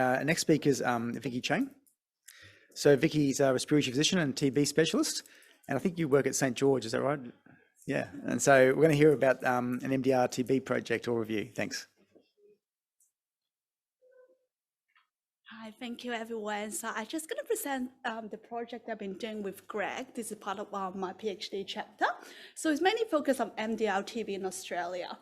Next speaker is Vicky Chang. So Vicky's a respiratory physician and TB specialist, and I think you work at St. George, is that right? Yeah, and so we're going to hear about an MDR TB project or review. Thanks. Hi, thank you everyone. So I'm just going to present the project I've been doing with Greg. This is part of my PhD chapter. So it's mainly focused on MDR TB in Australia.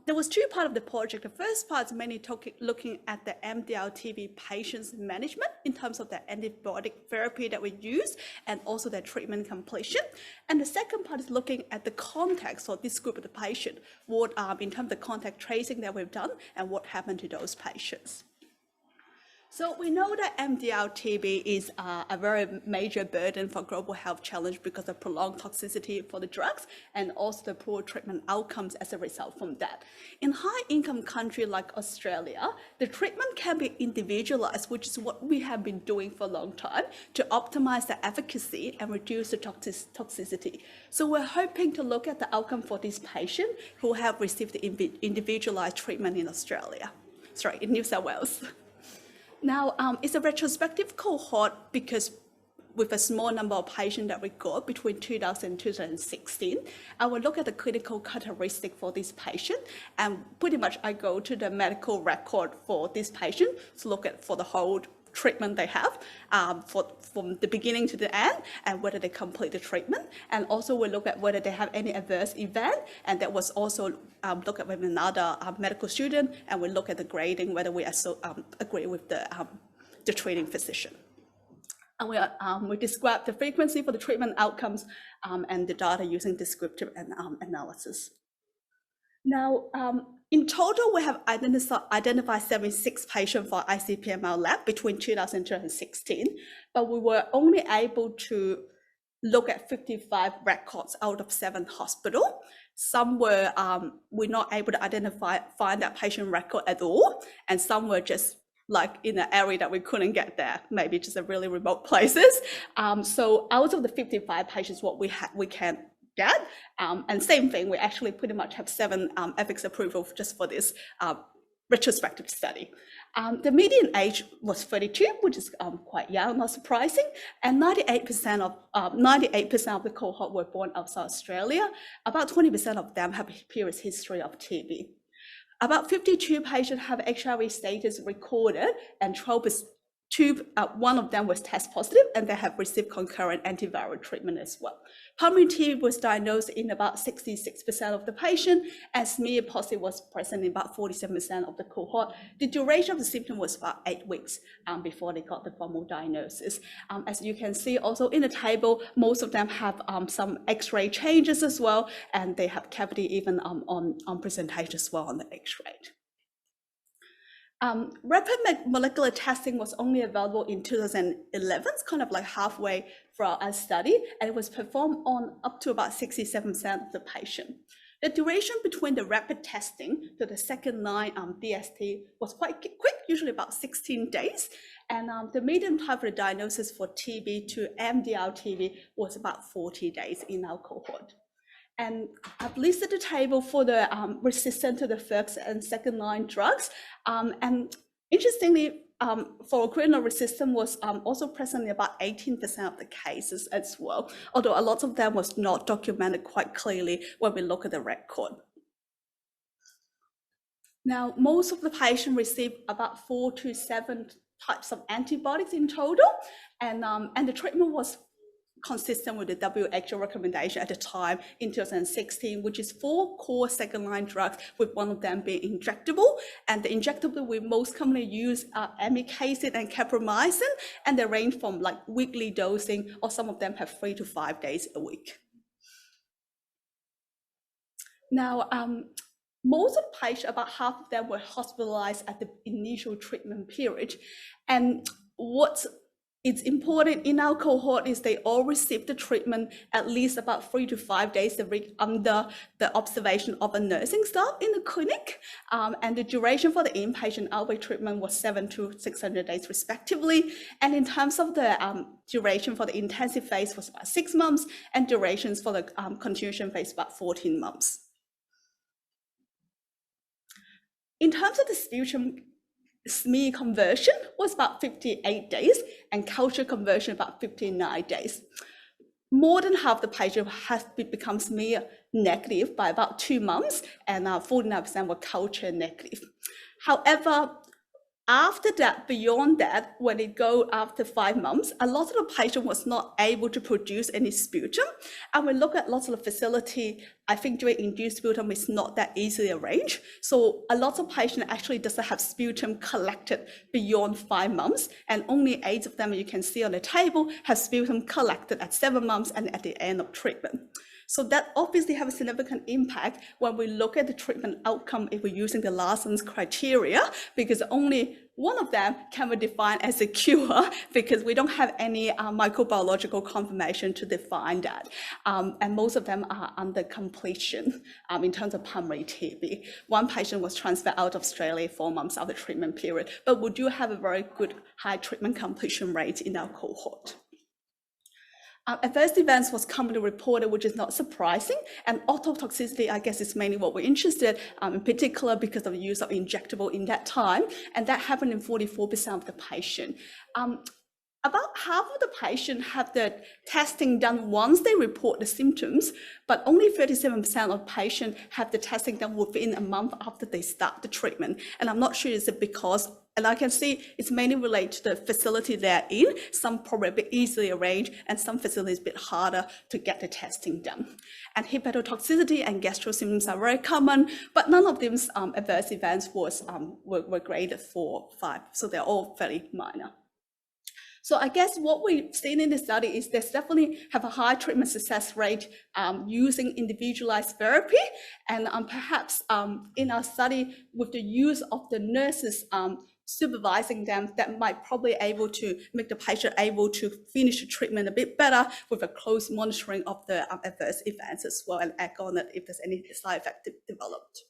There was two parts of the project. The first part is mainly looking at the MDR TB patients management in terms of the antibiotic therapy that we use and also their treatment completion. And the second part is looking at the context for this group of the patient, what in terms of the contact tracing that we've done and what happened to those patients. So we know that MDR TB is a very major burden for global health challenge because of prolonged toxicity for the drugs and also the poor treatment outcomes as a result from that. In high-income country like Australia, the treatment can be individualized, which is what we have been doing for a long time to optimize the efficacy and reduce the toxicity. So we're hoping to look at the outcome for these patients who have received the individualized treatment in Australia, in New South Wales. Now, it's a retrospective cohort because with a small number of patients that we got between 2000 and 2016, I will look at the clinical characteristic for this patient, and pretty much I go to the medical record for this patient to look at for the whole treatment they have from the beginning to the end and whether they complete the treatment. And also we look at whether they have any adverse event, and that was also look at with another medical student, and we look at the grading, whether we agree with the treating physician. And we describe the frequency for the treatment outcomes and the data using descriptive analysis. Now, in total, we have identified 76 patients for ICP-ML lab between 2000 and 2016, but we were only able to look at 55 records out of 7 hospitals. Some were we're not able to find that patient record at all, and some were just like in an area that we couldn't get there, maybe just a really remote places. So out of the 55 patients, what we can get, and same thing, we actually pretty much have 7 ethics approval just for this retrospective study. The median age was 32, which is quite young, not surprising, and 98% of the cohort were born outside Australia. About 20% of them have a previous history of TB. About 52 patients have HIV status recorded, and 1 of them was test positive, and they have received concurrent antiviral treatment as well. Pulmonary TB was diagnosed in about 66% of the patient, and smear positive was present in about 47% of the cohort. The duration of the symptom was about 8 weeks before they got the formal diagnosis. As you can see also in the table, most of them have some X-ray changes as well, and they have cavity even on presentation as well on the X-ray. Rapid molecular testing was only available in 2011, it's kind of like halfway for our study, and it was performed on up to about 67% of the patient. The duration between the rapid testing to the second line DST was quite quick, usually about 16 days, and the median time for the diagnosis for TB to MDR TB was about 40 days in our cohort. And I've listed the table for the resistant to the first and second line drugs. And interestingly, for cranial resistance was also present in about 18% of the cases as well, although a lot of them was not documented quite clearly when we look at the record. Now, most of the patients received about 4 to 7 types of antibiotics in total, and the treatment was consistent with the WHO recommendation at the time in 2016, which is 4 core second-line drugs, with one of them being injectable. And the injectable we most commonly use are amikacin and capromycin, and they range from like weekly dosing, or some of them have 3 to 5 days a week. Now, most of the patients, about half of them were hospitalized at the initial treatment period. And what it's important in our cohort is they all received the treatment at least about 3 to 5 days a week under the observation of a nursing staff in the clinic. And the duration for the inpatient outbreak treatment was 700 to 600 days respectively. And in terms of the duration for the intensive phase was about 6 months, and durations for the continuation phase about 14 months. In terms of the SME conversion was about 58 days, and culture conversion about 59 days. More than half the patient has become SME negative by about 2 months, and 49% were culture negative. However, after that, beyond that, when it go after 5 months, a lot of the patient was not able to produce any sputum. And we look at lots of the facility, I think doing induced sputum is not that easily arranged. So a lot of patient actually doesn't have sputum collected beyond 5 months, and only 8 of them, you can see on the table, have sputum collected at 7 months and at the end of treatment. So that obviously have a significant impact when we look at the treatment outcome if we're using the Larson's criteria, because only one of them can be defined as a cure because we don't have any microbiological confirmation to define that. And most of them are under completion in terms of pulmonary TB. One patient was transferred out of Australia 4 months after treatment period, but we do have a very good high treatment completion rate in our cohort. Adverse events was commonly reported, which is not surprising, and ototoxicity, I guess, is mainly what we're interested in particular because of the use of injectable in that time, and that happened in 44% of the patient. About half of the patient have the testing done once they report the symptoms, but only 37% of patients have the testing done within a month after they start the treatment. And I'm not sure is it because, and I can see it's mainly related to the facility they're in. Some probably a bit easily arranged, and some facilities a bit harder to get the testing done. And hepatotoxicity and gastro symptoms are very common, but none of these adverse events were graded 4 or 5, so they're all fairly minor. So I guess what we've seen in the study is there's definitely have a high treatment success rate using individualized therapy, and perhaps in our study with the use of the nurses supervising them, that might probably able to make the patient able to finish the treatment a bit better with a close monitoring of the adverse events as well, and act on it if there's any side effect developed.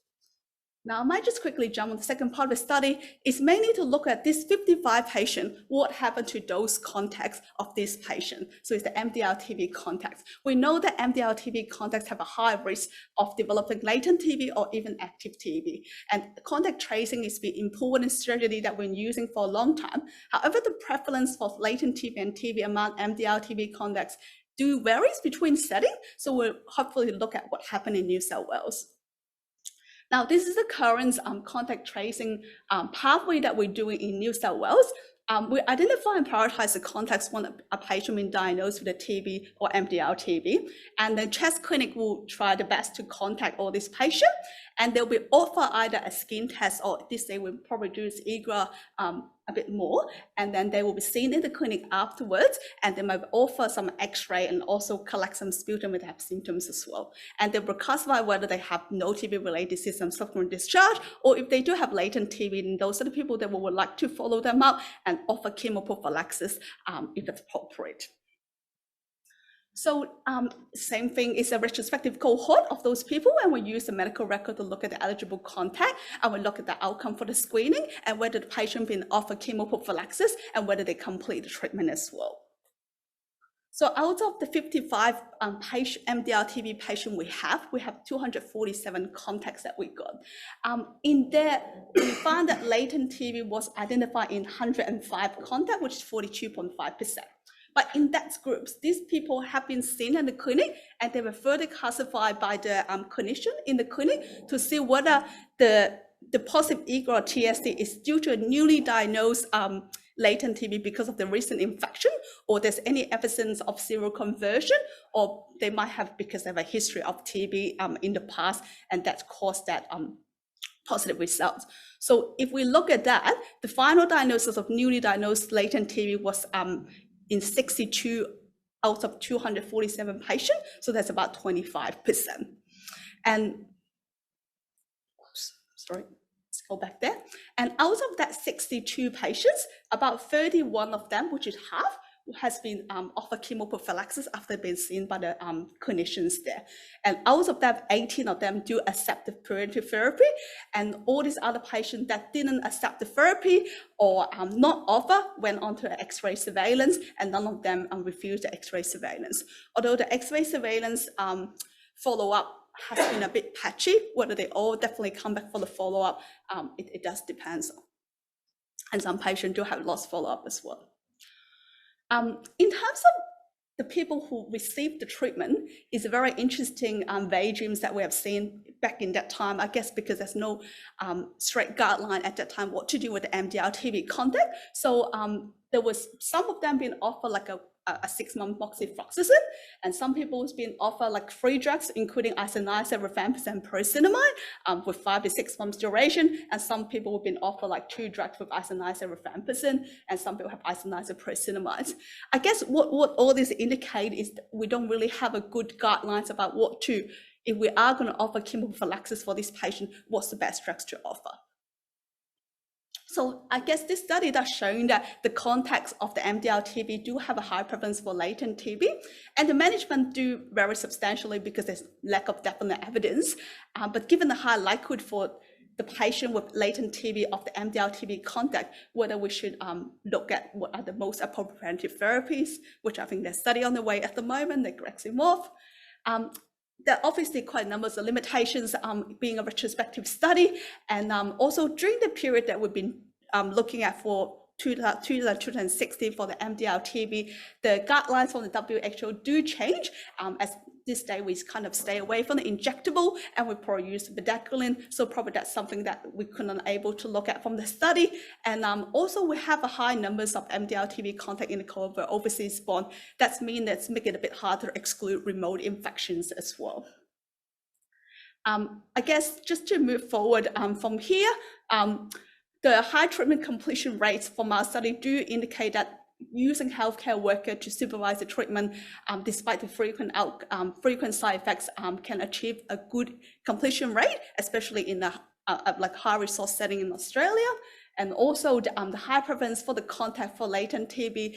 Now, I might just quickly jump on the second part of the study. It's mainly to look at this 55 patient, what happened to those contacts of this patient. So it's the MDR TB contacts. We know that MDR TB contacts have a high risk of developing latent TB or even active TB. And contact tracing is the important strategy that we've been using for a long time. However, the prevalence for latent TB and TB among MDR TB contacts do varies between settings. So we'll hopefully look at what happened in New South Wales. Now, this is the current contact tracing pathway that we're doing in New South Wales. We identify and prioritize the contacts when a patient been diagnosed with a TB or MDR TB, and the CHEST clinic will try the best to contact all these patients, and they'll be offer either a skin test, or this day we'll probably do this IGRA a bit more, and then they will be seen in the clinic afterwards, and they might offer some x-ray and also collect some sputum if they have symptoms as well. And they will classify whether they have no TB-related disease and subsequent discharge, or if they do have latent TB, then those are the people that we would like to follow them up and offer chemoprophylaxis if it's appropriate. So same thing is a retrospective cohort of those people, and we use the medical record to look at the eligible contact, and we look at the outcome for the screening and whether the patient been offered chemoprophylaxis and whether they complete the treatment as well. So out of the 55 MDR TB patient we have 247 contacts that we got. In there, we found that latent TB was identified in 105 contacts, which is 42.5%. But in that group, these people have been seen in the clinic, and they were further classified by the clinician in the clinic to see whether the positive IGRA or TSD is due to a newly diagnosed latent TB because of the recent infection, or there's any evidence of seroconversion, or they might have because they have a history of TB in the past, and that caused that positive results. So if we look at that, the final diagnosis of newly diagnosed latent TB was in 62 out of 247 patients, so that's about 25%. And sorry, let's go back there. And out of that 62 patients, about 31 of them, which is half, has been offered chemoprophylaxis after being seen by the clinicians there. And out of that, 18 of them do accept the preventive therapy, and all these other patients that didn't accept the therapy or not offer went on to X-ray surveillance, and none of them refused the X-ray surveillance. Although the X-ray surveillance follow-up has been a bit patchy, whether they all definitely come back for the follow-up, it does depend. and some patients do have lost follow-up as well. In terms of the people who received the treatment, is a very interesting regimes that we have seen back in that time, I guess because there's no straight guideline at that time what to do with the MDR TB contact. So there was some of them being offered like a 6-month moxifloxacin, and some people was being offered like 3 drugs, including isoniazid, rifampicin, pyrizinamide, with 5 to 6 months duration, and some people have been offered like 2 drugs with isoniazid, rifampicin, and some people have isoniazid, pyrizinamide. I guess what all this indicate is that we don't really have a good guidelines about what to, if we are going to offer chemoprophylaxis for this patient, what's the best drugs to offer. So I guess this study does showing that the contacts of the MDR TB do have a high prevalence for latent TB, and the management do vary substantially because there's lack of definite evidence. But given the high likelihood for the patient with latent TB of the MDR TB contact, whether we should look at what are the most appropriate preventive therapies, which I think there's study on the way at the moment, that Greg's involved. There are obviously quite a number of limitations being a retrospective study, and also during the period that we've been looking at for 2016 for the MDR TB, the guidelines from the WHO do change. As this day we kind of stay away from the injectable, and we probably use bedaquiline, so probably that's something that we couldn't able to look at from the study. And also we have a high numbers of MDR TB contact in the cohort for overseas born. That's mean that's make it a bit harder to exclude remote infections as well. I guess just to move forward from here, the high treatment completion rates from our study do indicate that using healthcare worker to supervise the treatment, despite the frequent side effects, can achieve a good completion rate, especially in the like high resource setting in Australia. And also the high prevalence for the contact for latent TB.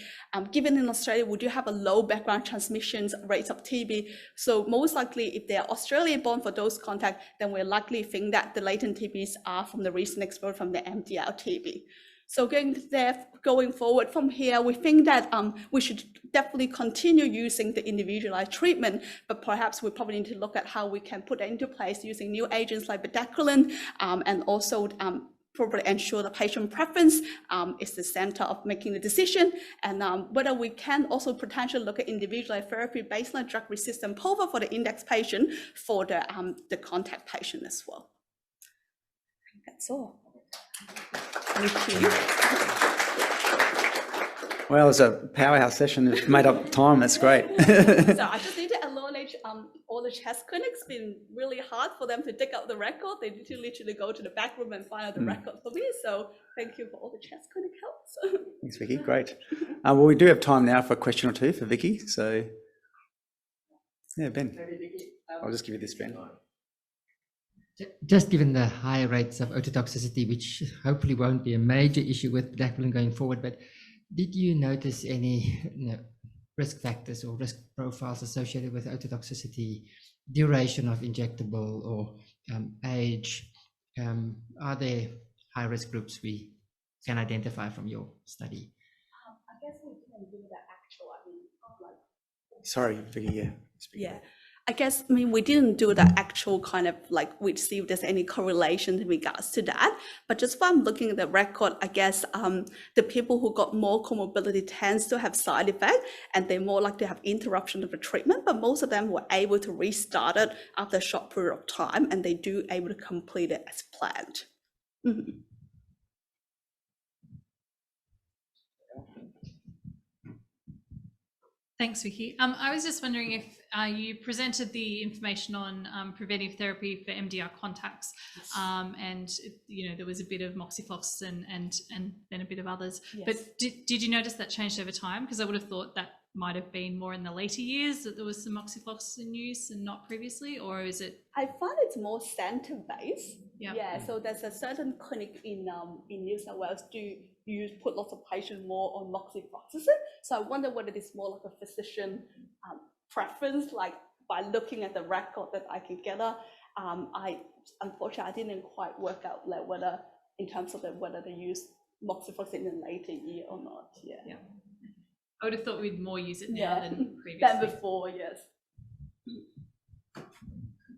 Given in Australia, we do have a low background transmissions rates of TB. So most likely, if they are Australian born for those contacts, then we're likely think that the latent TBs are from the recent exposure from the MDR TB. So going forward from here, we think that we should definitely continue using the individualized treatment, but perhaps we probably need to look at how we can put that into place using new agents like bedaquiline, and also probably ensure the patient preference is the center of making the decision, and whether we can also potentially look at individualized therapy based on drug resistant profile for the index patient for the contact patient as well. That's all. Thank you. Well, it's a powerhouse session. It's made up time. That's great. So I just need to acknowledge all the chest clinics. Been really hard for them to dig out the record. They need to literally go to the back room and find out the record for me. So thank you for all the chest clinic help. Thanks, Vicky. Great. Well, we do have time now for a question or two for Vicky. So, yeah, Ben. I'll just give you this, Ben. Just given the high rates of ototoxicity, which hopefully won't be a major issue with bedaquiline going forward, but did you notice any risk factors or risk profiles associated with ototoxicity, duration of injectable, or age? Are there high-risk groups we can identify from your study? I guess we didn't do that actual. Sorry, Vicky. Yeah. Yeah. I guess, we didn't do the actual kind of like, we'd see if there's any correlation in regards to that. But just from looking at the record, I guess the people who got more comorbidity tends to have side effects, and they're more likely to have interruption of the treatment, but most of them were able to restart it after a short period of time, and they do able to complete it as planned. Mm-hmm. Thanks, Vicky. I was just wondering if you presented the information on preventive therapy for MDR contacts, and there was a bit of moxifloxacin and then a bit of others. Yes. But did you notice that changed over time? Because I would have thought that might have been more in the later years that there was some moxifloxacin use and not previously, or is it? I find it's more center based. Yeah. So there's a certain clinic in New South Wales put lots of patients more on moxifloxacin. So I wonder whether it's more like a physician preference, like by looking at the record that I can gather. Unfortunately, I didn't quite work out like whether in terms of whether they use moxifloxacin in a later year or not. Yeah. I would have thought we'd more use it now than previously. Than before, yes.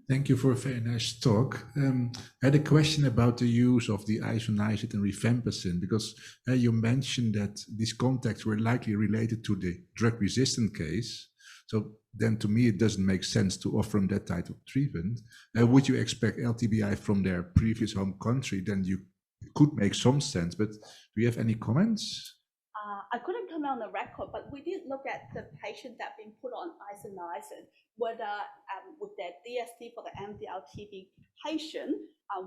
Thank you for a very nice talk. I had a question about the use of the isoniazid and rifampicin, because you mentioned that these contacts were likely related to the drug-resistant case. So then to me, it doesn't make sense to offer them that type of treatment. Would you expect LTBI from their previous home country? Then you could make some sense, but do you have any comments? I couldn't come on the record, but we did look at the patient that been put on isoniazid, whether with their DST for the MDR TB patient,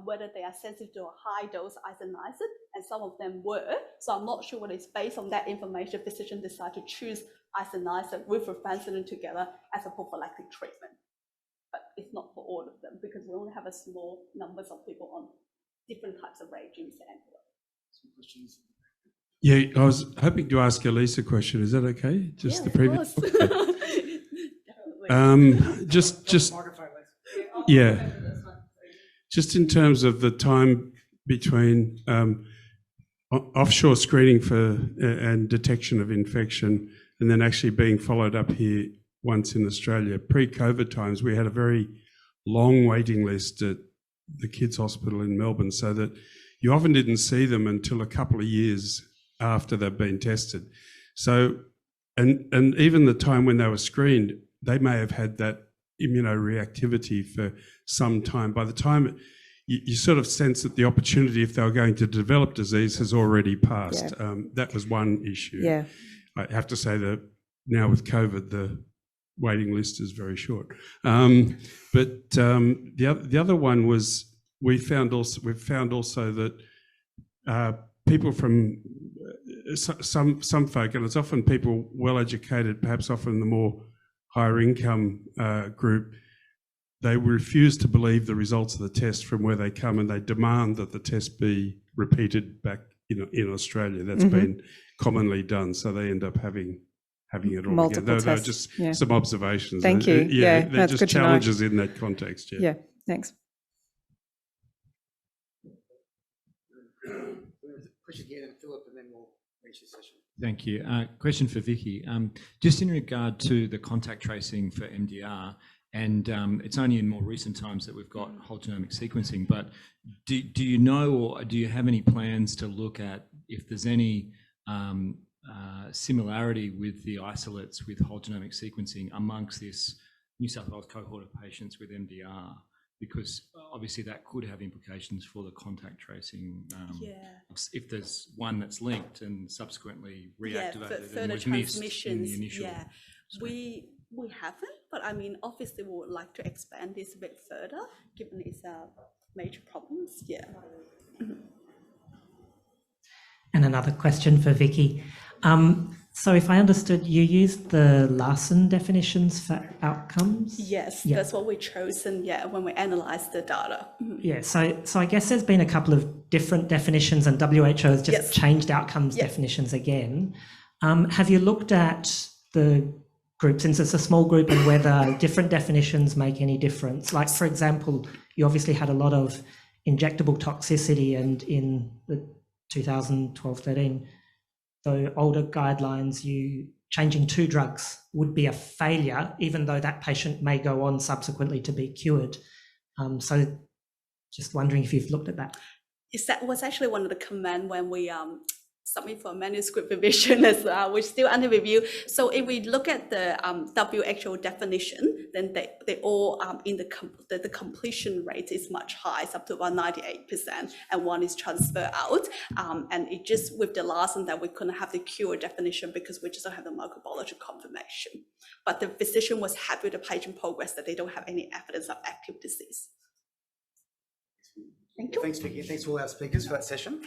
whether they are sensitive to a high dose isoniazid, and some of them were. So I'm not sure whether it's based on that information, physician decide to choose isoniazid with rifampicin together as a prophylactic treatment. But it's not for all of them because we only have a small numbers of people on different types of regimes and some questions. Yeah, I was hoping to ask Elise a question. Is that okay? Just the previous. Yeah. Just in terms of the time between offshore screening for and detection of infection, and then actually being followed up here once in Australia. Pre-COVID times, we had a very long waiting list at the Kids Hospital in Melbourne, so that you often didn't see them until a couple of years after they've been tested. So, and even the time when they were screened, they may have had that immunoreactivity for some time. By the time you sort of sense that the opportunity, if they were going to develop disease, has already passed. Yeah. That was one issue. Yeah. I have to say that now with COVID, the waiting list is very short. But the other one was we've found also that people from some folk, and it's often people well educated, perhaps often the more higher income group, they refuse to believe the results of the test from where they come, and they demand that the test be repeated back in Australia. That's been commonly done, so they end up having it all Multiple again. They're tests, just yeah. some observations. Thank you. Yeah, they're that's just good to know. challenges in that context. Yeah, thanks. Push again and Philip, and then we'll finish this session. Thank you. Question for Vicky. Just in regard to the contact tracing for MDR, and it's only in more recent times that we've got whole genomic sequencing, but do you know, or do you have any plans to look at if there's any similarity with the isolates with whole genomic sequencing amongst this New South Wales cohort of patients with MDR? Because obviously that could have implications for the contact tracing. If there's one that's linked and subsequently reactivated and was missed in the initial. Yeah, we haven't, but I mean, obviously we would like to expand this a bit further, given its major problems. Yeah. And another question for Vicky. So if I understood, you used the Larson definitions for outcomes? Yes, Yeah. that's what we chosen, when we analyzed the data. Yeah, so I guess there's been a couple of different definitions, and WHO has just changed outcomes definitions again. Have you looked at the group, since it's a small group, and whether different definitions make any difference? Like, for example, you obviously had a lot of injectable toxicity, and in the 2012-13, so older guidelines, you changing 2 drugs would be a failure, even though that patient may go on subsequently to be cured. So just wondering if you've looked at that. That was actually one of the comments when we submit for manuscript revision as well, which is still under review. So if we look at the WHO definition, then they all in the completion rate is much higher, it's up to about 98%, and one is transfer out. And it just with the last one that we couldn't have the cure definition because we just don't have the microbiological confirmation. But the physician was happy with the patient progress that they don't have any evidence of active disease. Thank you. Thanks, Vicky. Thanks to all our speakers for that session.